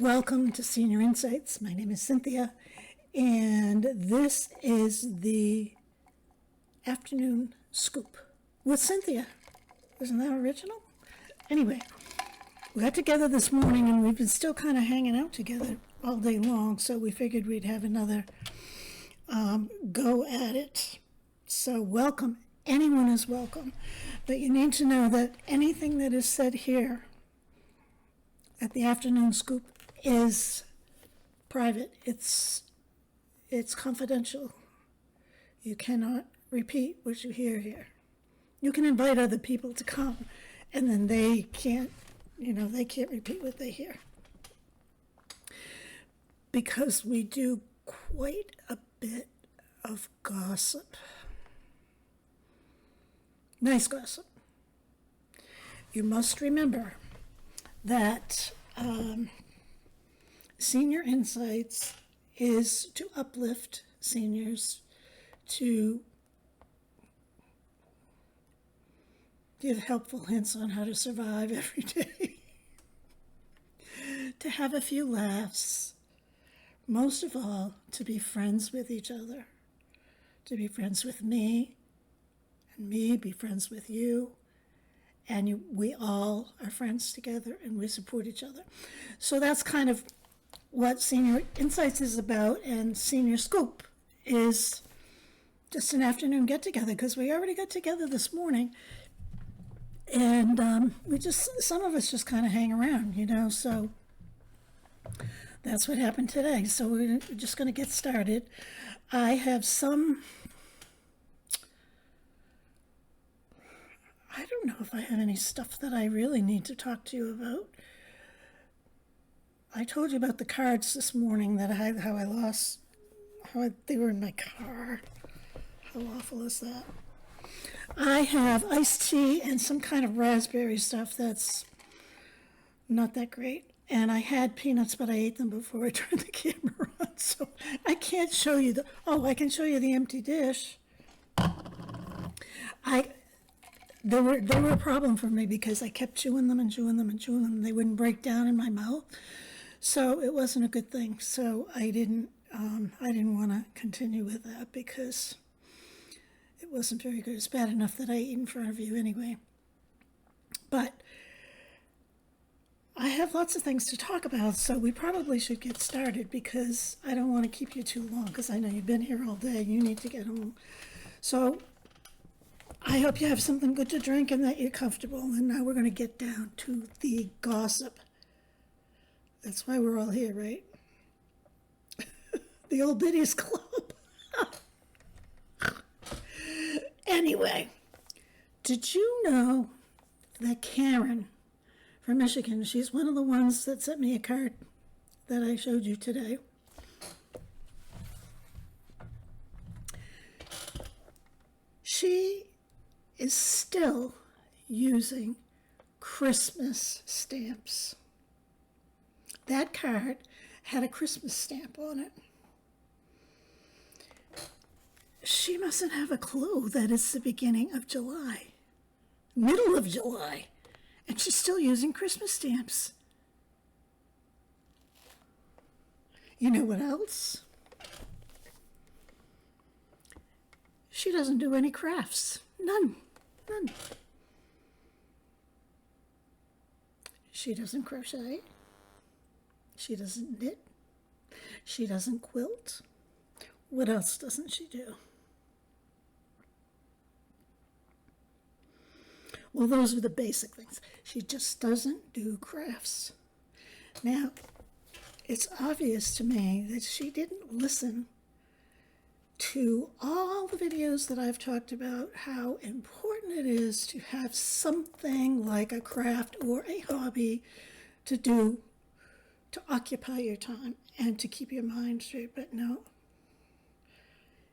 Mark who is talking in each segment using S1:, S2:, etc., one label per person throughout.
S1: Welcome to Senior Insights. My name is Cynthia, and this is the afternoon scoop with Cynthia. Isn't that original? Anyway, we got together this morning, and we've been still kind of hanging out together all day long, so we figured we'd have another go at it. So welcome. Anyone is welcome. But you need to know that anything that is said here at the afternoon scoop is private. It's confidential. You cannot repeat what you hear here. You can invite other people to come, and then they can't repeat what they hear. Because we do quite a bit of gossip. Nice gossip. You must remember that Senior Insights is to uplift seniors, to give helpful hints on how to survive every day, to have a few laughs, most of all, to be friends with each other, to be friends with me, and me be friends with you. And we all are friends together, and we support each other. So that's kind of what Senior Insights is about, and Senior Scoop is just an afternoon get-together, because we already got together this morning, and some of us just kind of hang around, so that's what happened today. So we're just going to get started. I have I don't know if I have any stuff that I really need to talk to you about. I told you about the cards this morning that they were in my car. How awful is that? I have iced tea and some kind of raspberry stuff that's not that great. And I had peanuts, but I ate them before I turned the camera on. So I can't show you I can show you the empty dish. They were a problem for me because I kept chewing them and chewing them and chewing them. They wouldn't break down in my mouth. So it wasn't a good thing. So I didn't want to continue with that because it wasn't very good. It's bad enough that I ate in front of you anyway. But I have lots of things to talk about, so we probably should get started because I don't want to keep you too long because I know you've been here all day. You need to get home. So I hope you have something good to drink and that you're comfortable. And now we're going to get down to the gossip. That's why we're all here, right? The old biddies club. Anyway, did you know that Karen from Michigan, she's one of the ones that sent me a card that I showed you today. She is still using Christmas stamps. That card had a Christmas stamp on it. She mustn't have a clue that it's the beginning of July, middle of July, and she's still using Christmas stamps. You know what else? She doesn't do any crafts. None. She doesn't crochet. She doesn't knit. She doesn't quilt. What else doesn't she do? Well, those are the basic things. She just doesn't do crafts. Now, it's obvious to me that she didn't listen to all the videos that I've talked about how important it is to have something like a craft or a hobby to do to occupy your time and to keep your mind straight. But no,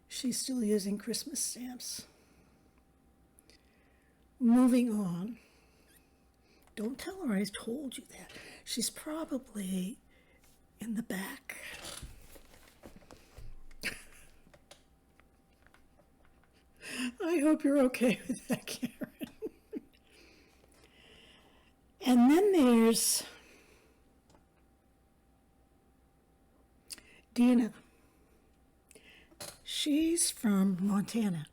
S1: she's still using Christmas stamps. Moving on. Don't tell her I told you that. She's probably in the back. I hope you're okay with that, Karen. And then there's Dina. She's from Montana.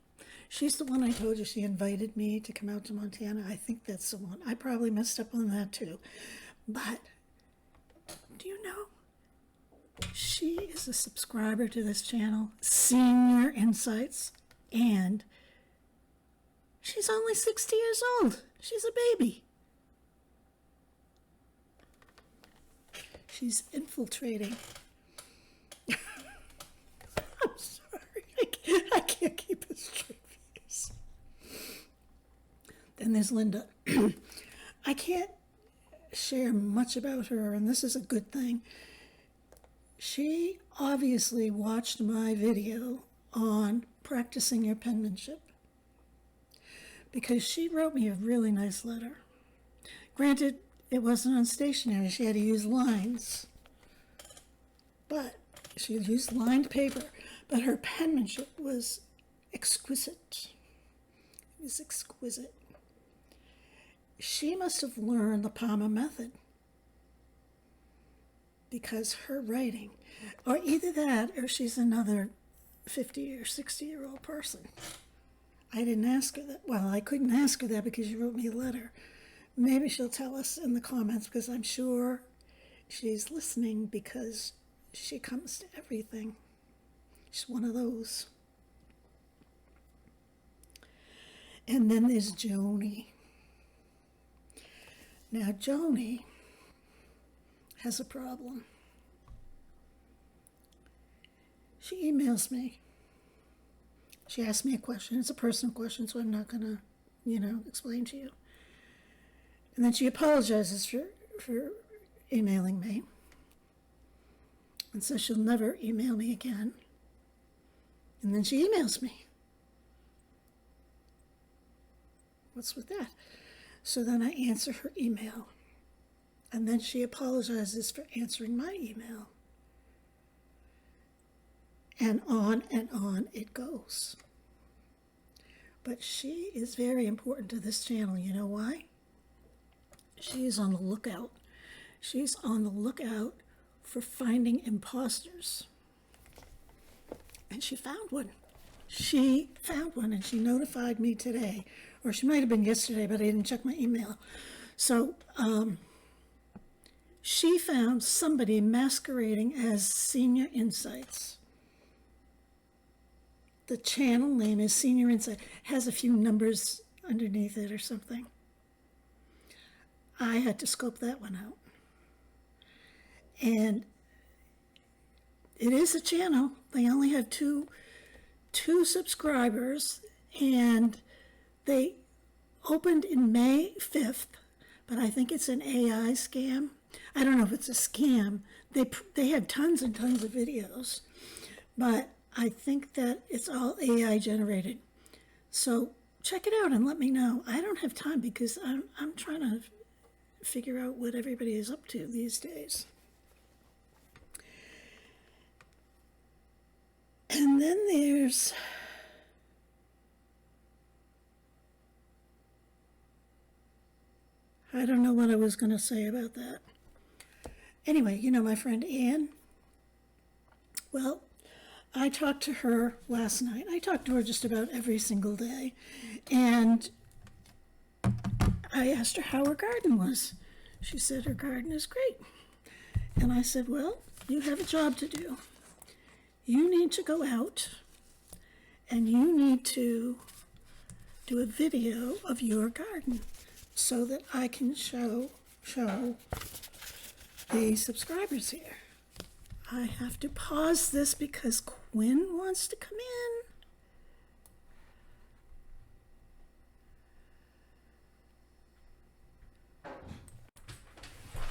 S1: She's the one I told you she invited me to come out to Montana. I think that's the one. I probably messed up on that too. But do you know, she is a subscriber to this channel, Senior Insights, and she's only 60 years old. She's a baby. She's infiltrating. I'm sorry, I can't keep a straight face. Then there's Linda. I can't share much about her, and this is a good thing. She obviously watched my video on practicing your penmanship because she wrote me a really nice letter. Granted, it wasn't on stationery. She had to use lines, but she used lined paper, but her penmanship was exquisite. It was exquisite. She must have learned the Palmer method because her writing, or either that or she's another 50 or 60-year-old person. I didn't ask her that. Well, I couldn't ask her that because she wrote me a letter. Maybe she'll tell us in the comments because I'm sure she's listening because she comes to everything. She's one of those. And then there's Joni. Now, Joni has a problem. She emails me. She asked me a question. It's a personal question, so I'm not going to, explain to you. And then she apologizes for emailing me and says she'll never email me again. And then she emails me. What's with that? So then I answer her email. And then she apologizes for answering my email. And on it goes. But she is very important to this channel. You know why? She's on the lookout. She's on the lookout for finding imposters. And she found one. She found one and she notified me today. Or she might have been yesterday, but I didn't check my email. So she found somebody masquerading as Senior Insights. The channel name is Senior Insight. Has a few numbers underneath it or something. I had to scope that one out. And it is a channel. They only have two subscribers, and they opened in May 5th, but I think it's an AI scam. I don't know if it's a scam. They have tons and tons of videos, but I think that it's all AI generated. So check it out and let me know. I don't have time because I'm trying to figure out what everybody is up to these days. And then there's I don't know what I was going to say about that. Anyway, my friend Anne, well, I talked to her last night. I talked to her just about every single day. And I asked her how her garden was. She said her garden is great. And I said, well, you have a job to do. You need to go out and you need to do a video of your garden so that I can show the subscribers here. I have to pause this because Quinn wants to come in.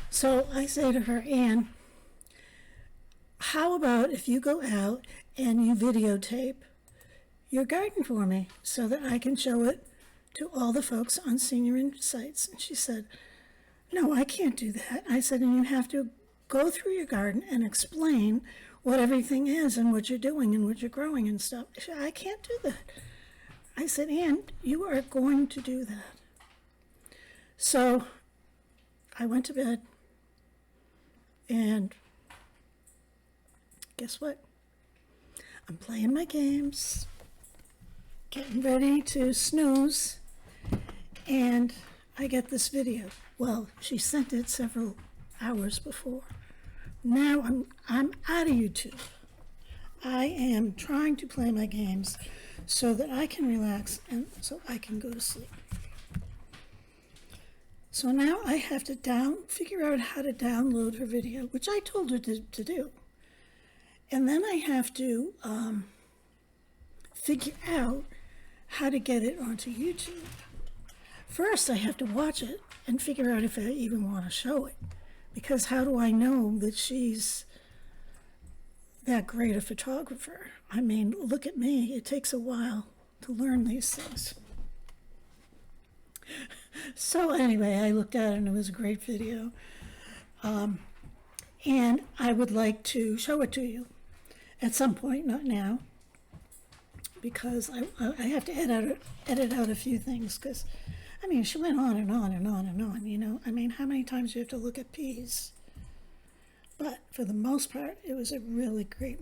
S1: So I say to her, Anne, how about if you go out and you videotape your garden for me so that I can show it to all the folks on Senior Insights? And she said, no, I can't do that. I said, and you have to go through your garden and explain what everything is and what you're doing and what you're growing and stuff. She said, I can't do that. I said, Anne, you are going to do that. So I went to bed and guess what? I'm playing my games, getting ready to snooze, and I get this video. Well, she sent it several hours before. Now I'm out of YouTube. I am trying to play my games so that I can relax and so I can go to sleep. So now I have to figure out how to download her video, which I told her to do. And then I have to figure out how to get it onto YouTube. First, I have to watch it and figure out if I even want to show it. Because how do I know that she's that great a photographer? I mean, look at me. It takes a while to learn these things. So anyway, I looked at it and it was a great video. And I would like to show it to you at some point, not now, because I have to edit out a few things, because, I mean, she went on and on and on and on, you know. I mean, how many times do you have to look at peas? But for the most part, it was a really great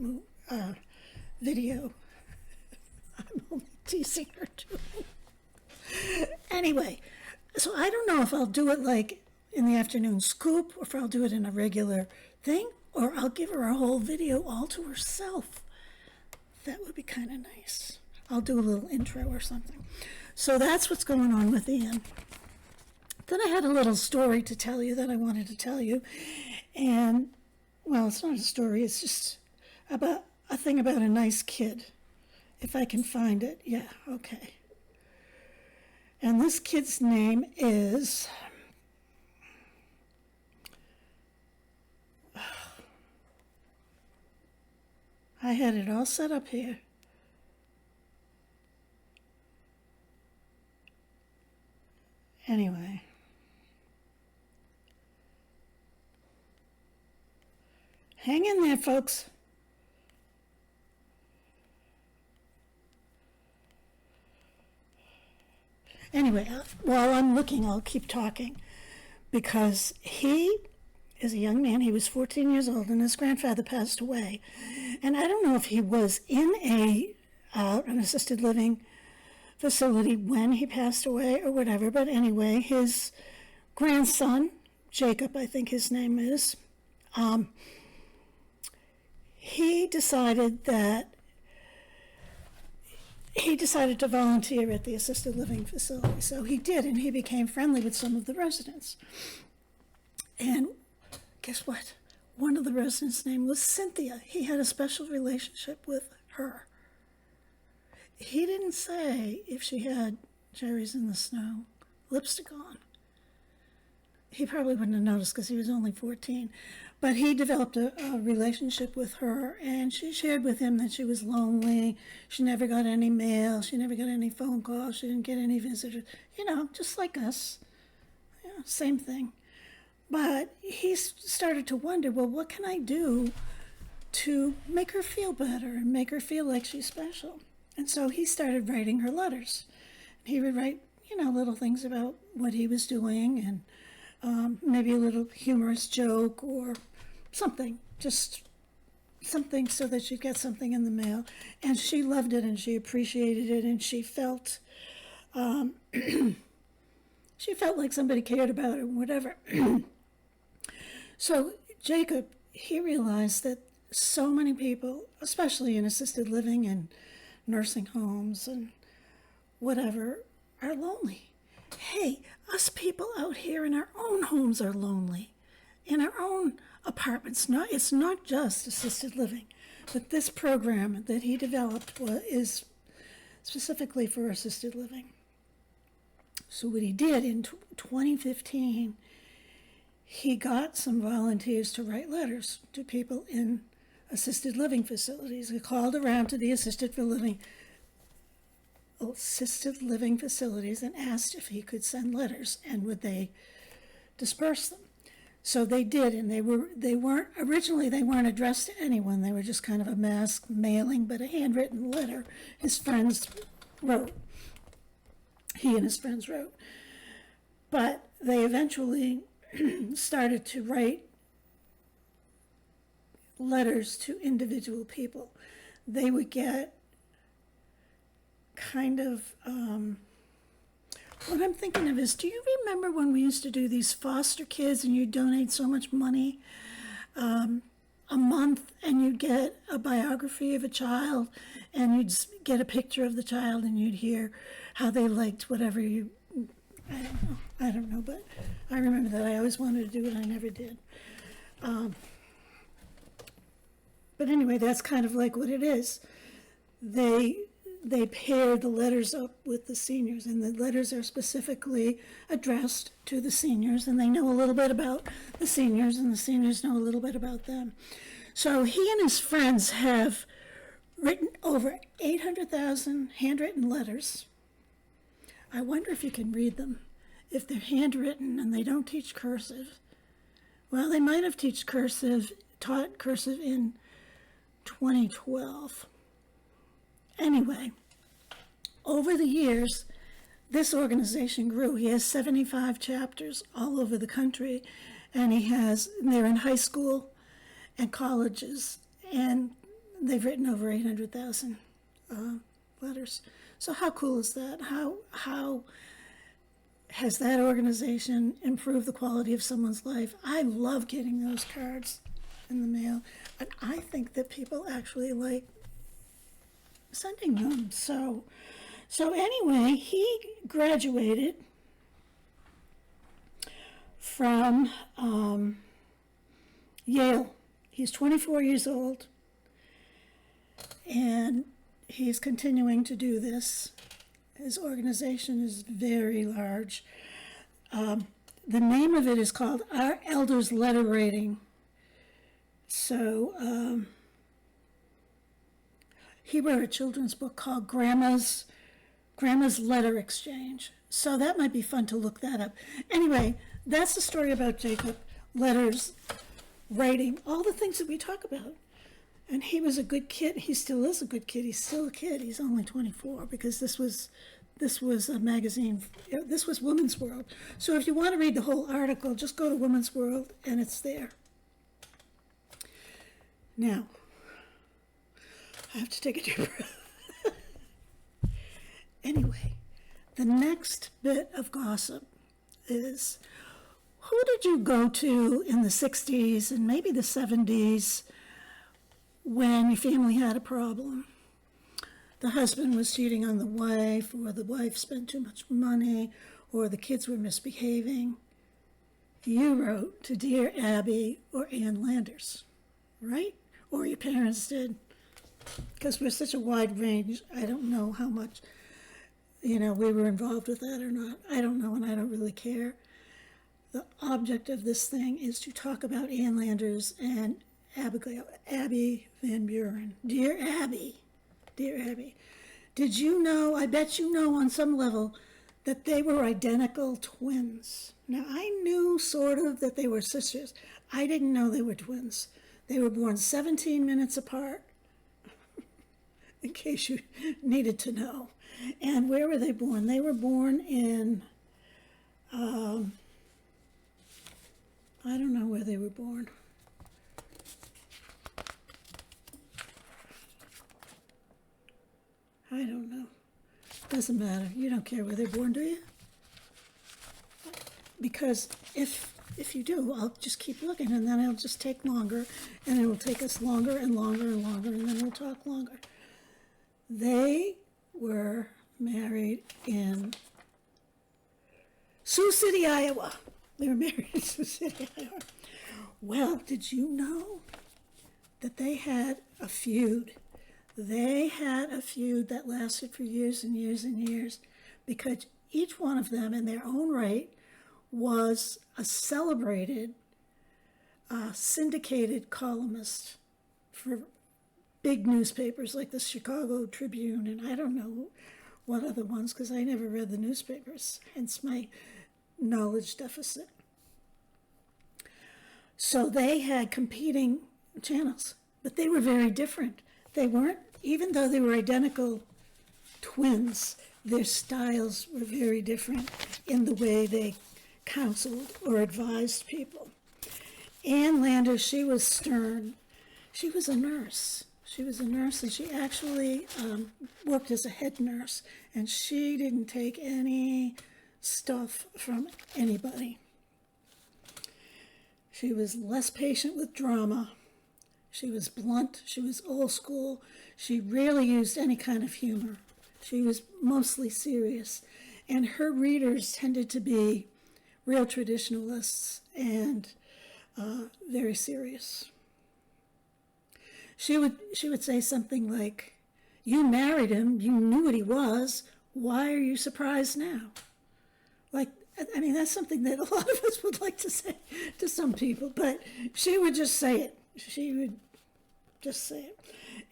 S1: video. I'm only teasing her too. Anyway, so I don't know if I'll do it like in the afternoon scoop, or if I'll do it in a regular thing, or I'll give her a whole video all to herself. That would be kind of nice. I'll do a little intro or something. So that's what's going on with Ian. Then I had a little story to tell you that I wanted to tell you. And, well, it's not a story. It's just about a thing about a nice kid. If I can find it. Yeah, okay. And this kid's name is... I had it all set up here. Anyway. Hang in there, folks. Anyway, while I'm looking, I'll keep talking, because he is a young man. He was 14 years old, and his grandfather passed away. And I don't know if he was in an assisted living facility when he passed away or whatever, but anyway, his grandson, Jacob, I think his name is, he decided to volunteer at the assisted living facility. So he did, and he became friendly with some of the residents. And guess what? One of the residents' name was Cynthia. He had a special relationship with her. He didn't say if she had cherries in the snow lipstick on. He probably wouldn't have noticed because he was only 14. But he developed a relationship with her, and she shared with him that she was lonely. She never got any mail. She never got any phone calls. She didn't get any visitors. You know, just like us. Yeah, same thing. But he started to wonder, well, what can I do to make her feel better and make her feel like she's special? And so he started writing her letters. He would write, you know, little things about what he was doing, and maybe a little humorous joke or something, just something so that she'd get something in the mail. And she loved it, and she appreciated it, and she felt she felt like somebody cared about her, whatever. So Jacob, he realized that so many people, especially in assisted living and nursing homes and whatever, are lonely. Hey, us people out here in our own homes are lonely, in our own apartments. It's not just assisted living, but this program that he developed is specifically for assisted living. So what he did in 2015, he got some volunteers to write letters to people in assisted living facilities. He called around to the assisted living facilities and asked if he could send letters and would they disperse them. So they did, and they weren't addressed to anyone. They were just kind of a mass mailing, but a handwritten letter his friends wrote. He and his friends wrote. But they eventually started to write letters to individual people. They would get kind of, what I'm thinking of is, do you remember when we used to do these foster kids and you donate so much money a month, and you'd get a biography of a child, and you'd get a picture of the child, and you'd hear how they liked whatever you, I don't know, but I remember that. I always wanted to do it, I never did. But anyway, that's kind of like what it is. They pair the letters up with the seniors, and the letters are specifically addressed to the seniors, and they know a little bit about the seniors, and the seniors know a little bit about them. So he and his friends have written over 800,000 handwritten letters. I wonder if you can read them. If they're handwritten and they don't teach cursive. Well, they might have taught cursive in 2012. Anyway, over the years, this organization grew. He has 75 chapters all over the country, and they're in high school and colleges, and they've written over 800,000 letters. So how cool is that? How has that organization improved the quality of someone's life? I love getting those cards in the mail, and I think that people actually like sending them. So anyway, he graduated from Yale. He's 24 years old, and he's continuing to do this. His organization is very large. The name of it is called Our Elders Letter Rating. So he wrote a children's book called Grandma's Letter Exchange. So that might be fun to look that up. Anyway, that's the story about Jacob. Letters, writing, all the things that we talk about. And he was a good kid. He still is a good kid. He's still a kid. He's only 24, because this was a magazine. This was Woman's World. So if you want to read the whole article, just go to Woman's World, and it's there. Now, I have to take a deep breath. Anyway, the next bit of gossip is, who did you go to in the 60s and maybe the 70s when your family had a problem? The husband was cheating on the wife, or the wife spent too much money, or the kids were misbehaving. You wrote to Dear Abby or Ann Landers, right? Or your parents did. Because we're such a wide range, I don't know how much, we were involved with that or not. I don't know, and I don't really care. The object of this thing is to talk about Ann Landers and Abby Van Buren. Dear Abby, did you know, I bet you know on some level, that they were identical twins? Now, I knew sort of that they were sisters. I didn't know they were twins. They were born 17 minutes apart, in case you needed to know. And where were they born? They were born in, I don't know where they were born. I don't know. Doesn't matter. You don't care where they're born, do you? Because if you do, I'll just keep looking, and then it'll just take longer, and it will take us longer and longer and longer, and then we'll talk longer. They were married in Sioux City, Iowa. They were married in Sioux City, Iowa. Well, did you know that they had a feud? They had a feud that lasted for years and years and years, because each one of them, in their own right, was a celebrated, syndicated columnist for big newspapers like the Chicago Tribune, and I don't know what other ones, because I never read the newspapers, hence my knowledge deficit. So they had competing channels, but they were very different. They weren't, even though they were identical twins, their styles were very different in the way they counseled or advised people. Ann Landers, she was stern. She was a nurse. She was a nurse, and she actually worked as a head nurse, and she didn't take any stuff from anybody. She was less patient with drama. She was blunt. She was old school. She rarely used any kind of humor. She was mostly serious. And her readers tended to be real traditionalists and very serious. She would say something like, "You married him. You knew what he was. Why are you surprised now?" Like, I mean, that's something that a lot of us would like to say to some people, but she would just say it. She would just say it.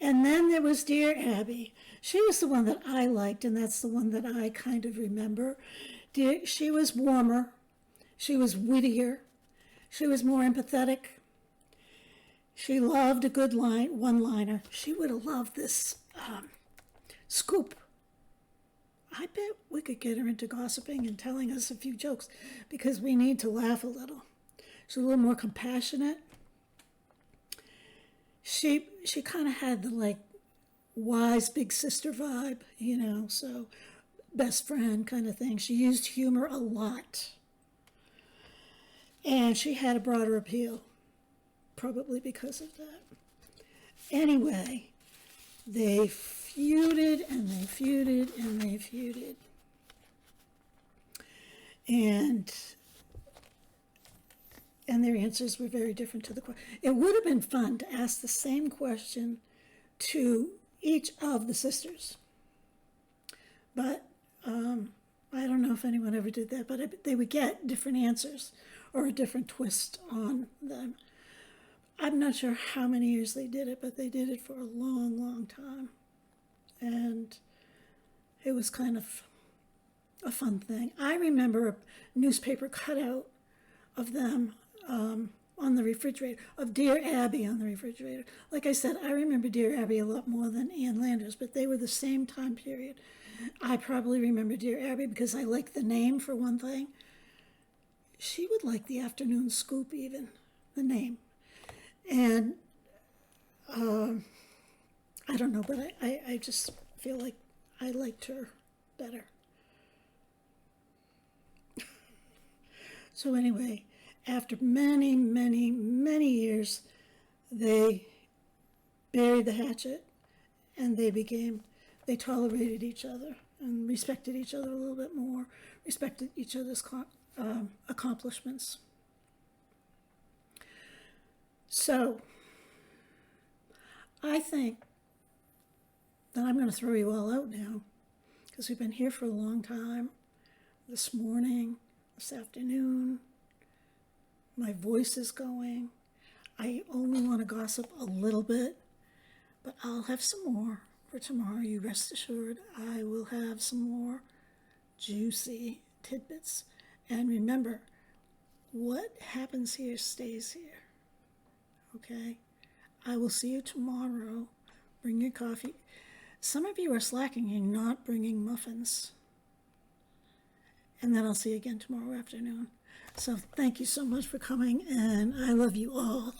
S1: And then there was Dear Abby. She was the one that I liked, and that's the one that I kind of remember. She was warmer. She was wittier. She was more empathetic. She loved a good one-liner. She would have loved this scoop. I bet we could get her into gossiping and telling us a few jokes because we need to laugh a little. She's a little more compassionate. She kind of had the like wise big sister vibe, you know, so best friend kind of thing. She used humor a lot. And she had a broader appeal, probably because of that. Anyway, they feuded and they feuded and they feuded. And their answers were very different to the question. It would have been fun to ask the same question to each of the sisters. But I don't know if anyone ever did that, but they would get different answers or a different twist on them. I'm not sure how many years they did it, but they did it for a long, long time. And it was kind of a fun thing. I remember a newspaper cutout of them on the refrigerator, of Dear Abby on the refrigerator. Like I said, I remember Dear Abby a lot more than Ann Landers, but they were the same time period. I probably remember Dear Abby because I liked the name, for one thing. She would like the afternoon scoop even, the name. And I don't know, but I just feel like I liked her better. So anyway, after many, many, many years, they buried the hatchet and they tolerated each other and respected each other a little bit more, respected each other's accomplishments. So I think that I'm going to throw you all out now because we've been here for a long time. This morning, this afternoon, my voice is going. I only want to gossip a little bit, but I'll have some more for tomorrow. You rest assured I will have some more juicy tidbits. And remember, what happens here stays here. Okay? I will see you tomorrow. Bring your coffee. Some of you are slacking. You're not bringing muffins. And then I'll see you again tomorrow afternoon. So thank you so much for coming, and I love you all.